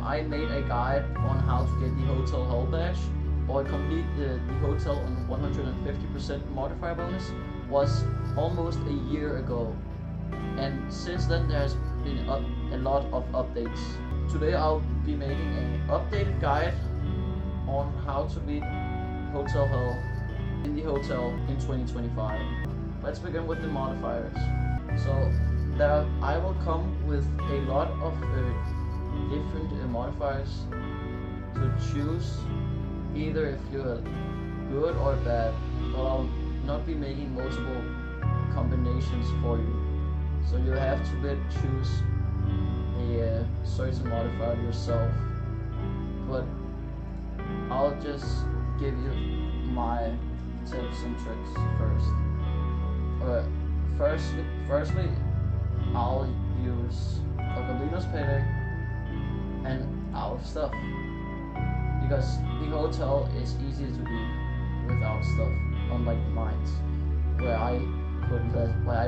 I made a guide on how to get the hotel hall badge or complete the hotel on 150% modifier bonus was almost a year ago, and since then there's been a lot of updates. Today I'll be making an updated guide on how to beat hotel hall in the hotel in 2025. Let's begin with the modifiers. So I will come with a lot of different modifiers to choose, either if you're good or bad, but I'll not be making multiple combinations for you. So you have to choose a certain modifier yourself, but I'll just give you my tips and tricks first. Firstly, I'll use Cocolinos Payday and out of stuff, because the hotel is easy to beat without stuff, unlike the mines, where I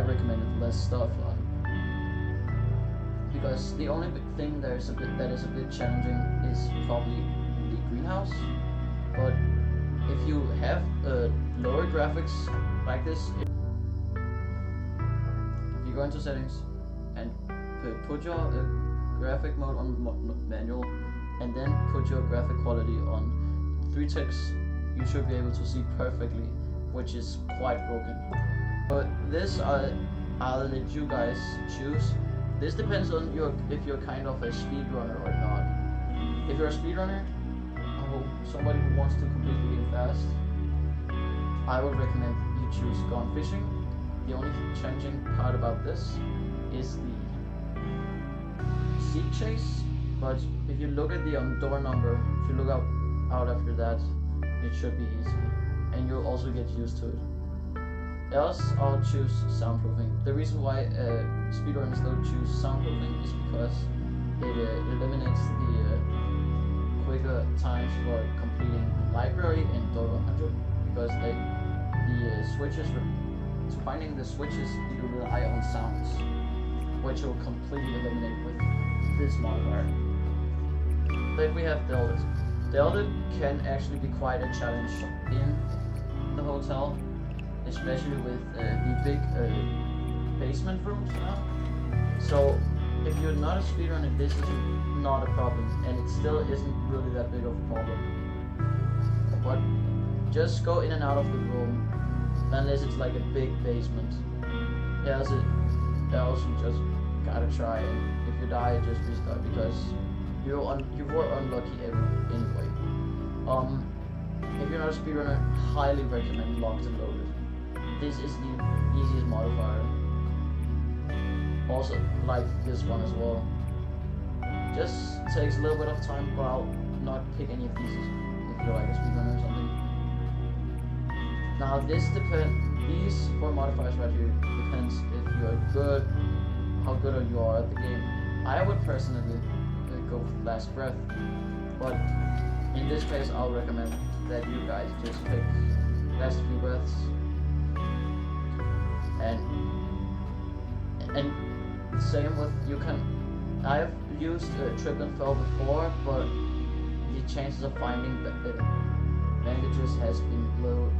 recommended less stuff on. Because the only thing that is a bit challenging is probably the greenhouse. But if you have lower graphics like this, if you go into settings and put your graphic mode on manual, and then put your graphic quality on 3 ticks, you should be able to see perfectly, which is quite broken. But this I'll let you guys choose. This depends on if you're kind of a speedrunner or not. If you're a speedrunner, somebody who wants to complete the game fast, I would recommend you choose Gone Fishing. The only challenging part about this is the seek chase, but if you look at the door number, if you look out after that, it should be easy, and you'll also get used to it. Else, I'll choose soundproofing. The reason why speedrunners don't choose soundproofing is because it eliminates the quicker times for completing library and door 100, because finding the switches, you rely on sounds, which will completely eliminate with this modifier. Then we have Delta. Delta can actually be quite a challenge in the hotel, especially with the big basement rooms now. So if you're not a speedrunner, this is not a problem, and it still isn't really that big of a problem. But just go in and out of the room, unless it's like a big basement. Else you just gotta try, and if you die, just restart, because you were unlucky anyway. If you're not a speedrunner, highly recommend Locked and Loaded. This is the easiest modifier. Also, like this one as well. Just takes a little bit of time, but I'll not pick any of these if you're like a speedrunner or something. Now these 4 modifiers right here depends if you're good, how good you are at the game. I would personally go with Last Breath, but in this case I'll recommend that you guys just pick Last Few Breaths. And same with, I have used Trip and Fell before, but the chances of finding bandages has been lowered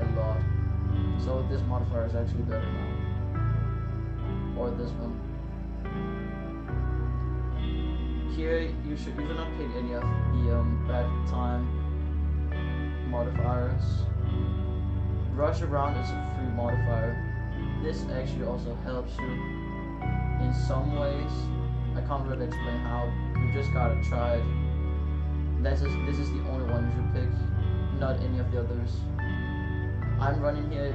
a lot. So this modifier is actually better now. Or this one. Here you should not pick any of the bad time modifiers. Rush Around is a free modifier. This actually also helps you in some ways. I can't really explain how. You just gotta try it. This is the only one you should pick, not any of the others. I'm running here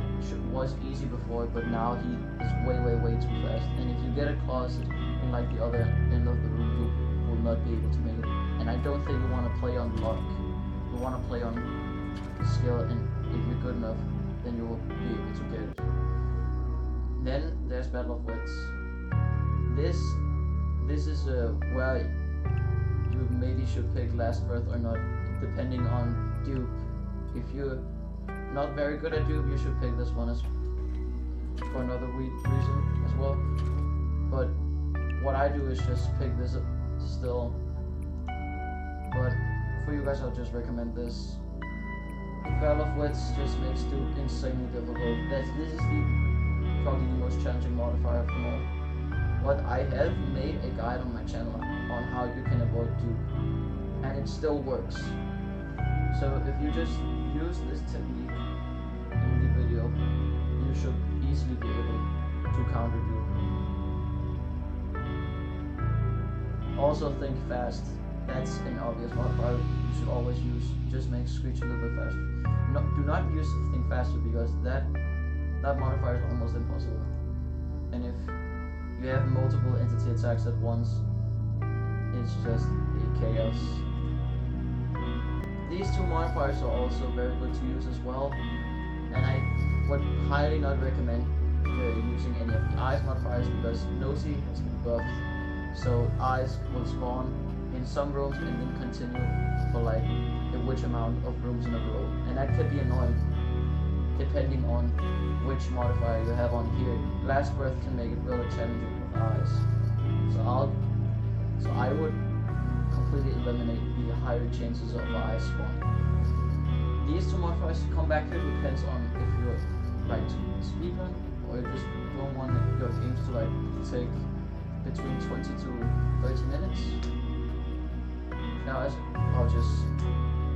was easy before, but now he is way too fast. And if you get a closet in like the other end of the room, you will not be able to make it. And I don't think you want to play on luck. You want to play on skill, and if you're good enough, then you will be able to get it. Then there's Battle of Wits. This is where you maybe should pick Last Breath or not, depending on dupe. If you're not very good at dupe, you should pick this one for another reason as well. But what I do is just pick this still, for you guys, I'll just recommend this. Veil of Wits just makes Dupe insanely difficult. This is probably the most challenging modifier of them all. But I have made a guide on my channel on how you can avoid Dupe, and it still works. So if you just use this technique in the video, you should easily be able to counter Dupe. Also think fast. That's an obvious modifier you should always use. Just make Screech a little bit faster. No, do not use think faster, because that modifier is almost impossible. And if you have multiple entity attacks at once, it's just a chaos. These two modifiers are also very good to use as well, and I would highly not recommend using any of the eyes modifiers, because Nosy has been buffed, so eyes will spawn in some rooms and then continue for like a which amount of rooms in a row, and that could be annoying depending on which modifier you have on here. Last Breath can make it really challenging with eyes, so I would completely eliminate the higher chances of eyes spawning. These two modifiers to come back here depends on if you're like speedrun or you just don't want your games to like take between 20 to 30 minutes. Now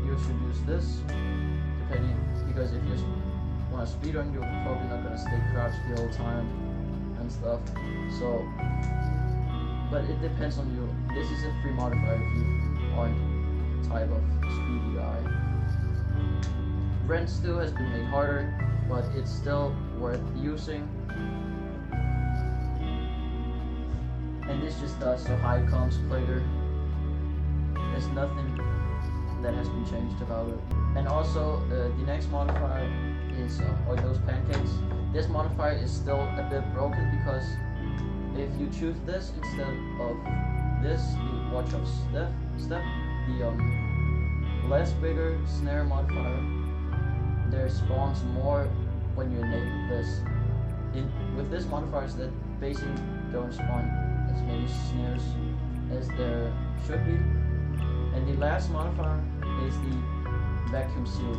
you should use this depending, because if you want to speedrun, you're probably not going to stay crouched the whole time and stuff. So, but it depends on you. This is a free modifier if you aren't type of speedy guy. Rent still has been made harder, but it's still worth using. And this just does so high comms quicker. There's nothing that has been changed about it. And also the next modifier is those pancakes. This modifier is still a bit broken, because if you choose this instead of this, the watch of step, the less bigger snare modifier, there spawns more when you enable this. With this modifiers that basically don't spawn as many snares as there should be. And the last modifier is the vacuum seal.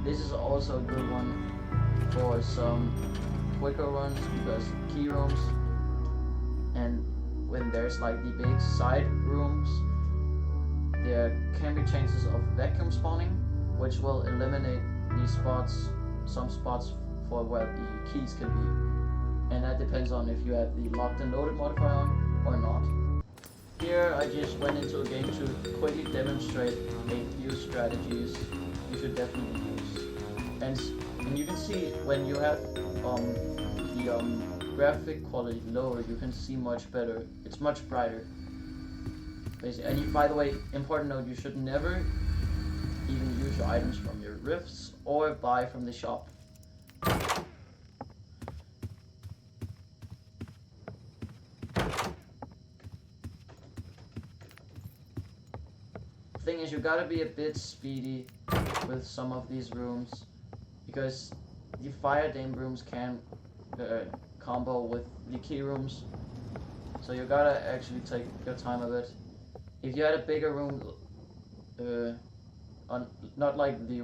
This is also a good one for some quicker runs, because key rooms and when there's like the big side rooms, there can be chances of vacuum spawning, which will eliminate these spots, some spots for where the keys can be. And that depends on if you have the locked and loaded modifier on or not. Here I just went into a game to quickly demonstrate a few strategies you should definitely use. And you can see when you have the graphic quality lower, you can see much better. It's much brighter. Basically. And by the way, important note, you should never even use your items from your rifts or buy from the shop. Thing is, you gotta be a bit speedy with some of these rooms, because the fire dame rooms can combo with the key rooms, so you gotta actually take your time a bit. If you had a bigger room, not like the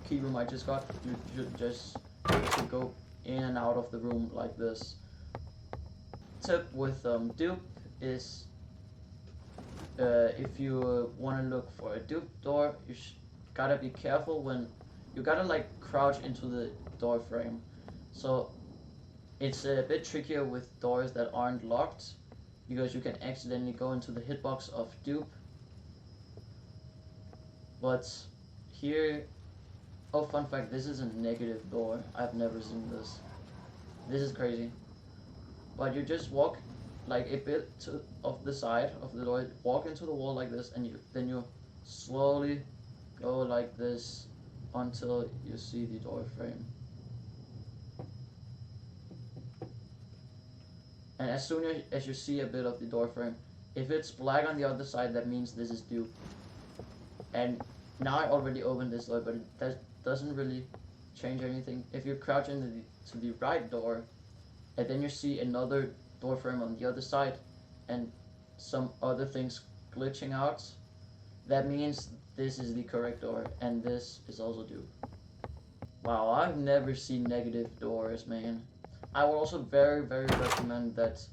key room I just got, you should just go in and out of the room like this. Tip with dupe is, if you want to look for a dupe door, you gotta be careful when you gotta like crouch into the door frame. So it's a bit trickier with doors that aren't locked, because you can accidentally go into the hitbox of dupe. But here, oh, fun fact, this is a negative door. I've never seen this. This is crazy. But you just walk like a bit of the side of the door, walk into the wall like this, and then you slowly go like this until you see the door frame. And as soon as you see a bit of the door frame, if it's black on the other side, that means this is dupe. And now I already opened this door, but that doesn't really change anything. If you crouch into the right door, and then you see another door frame on the other side, and some other things glitching out, that means this is the correct door, and this is also dupe. Wow, I've never seen negative doors, man. I would also very recommend that,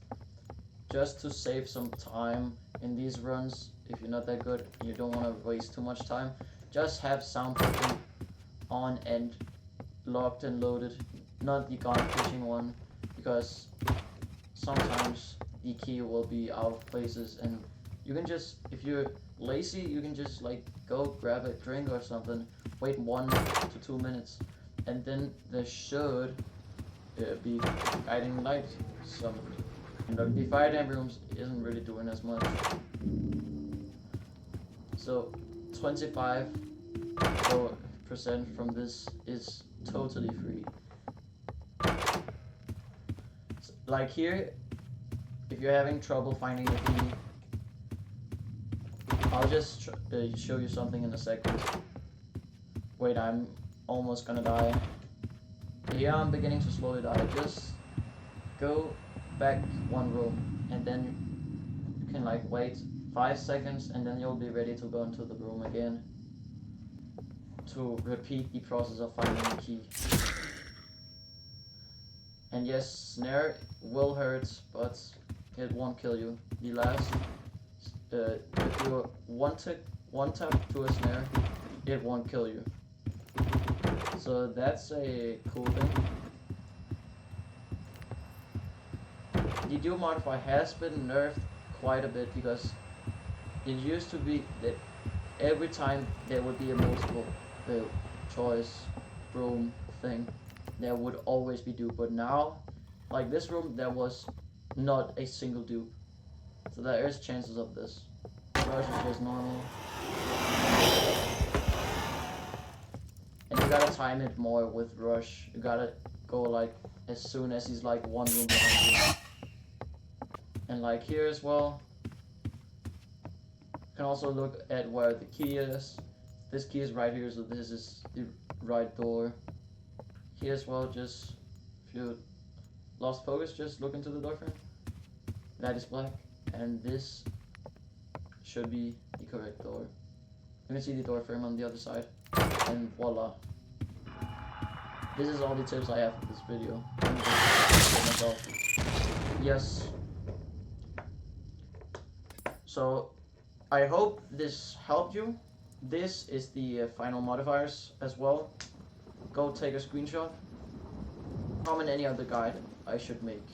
just to save some time in these runs, if you're not that good and you don't want to waste too much time, just have soundproofing on and locked and loaded, not the gun pushing one, because sometimes the key will be out of places, and you can just, if you're lazy, you can just like go grab a drink or something, wait 1 to 2 minutes, and then there should be guiding light summoned. And the fire damp rooms isn't really doing as much. So 25% from this is totally free. So, like here, if you're having trouble finding the key, I'll just show you something in a second. Wait, I'm almost gonna die. Yeah, I'm beginning to slowly die. Just go back 1 room, and then you can like wait 5 seconds, and then you'll be ready to go into the room again to repeat the process of finding the key. And yes, snare will hurt, but it won't kill you. The last, if you one tap to a snare, it won't kill you. So that's a cool thing. The dupe modifier has been nerfed quite a bit, because it used to be that every time there would be a multiple choice room thing, there would always be dupe, but now, like this room, there was not a single dupe. So there is chances of this. Rush is just normal. And you gotta time it more with Rush. You gotta go like as soon as he's like 1 room behind you. And like here as well, you can also look at where the key is. This key is right here, so this is the right door. Here as well, just if you lost focus, just look into the door frame. That is black, and this should be the correct door. You can see the door frame on the other side, and voila. This is all the tips I have for this video. I'm just myself. Yes. So I hope this helped you. This is the final modifiers as well. Go take a screenshot. Comment any other guide I should make.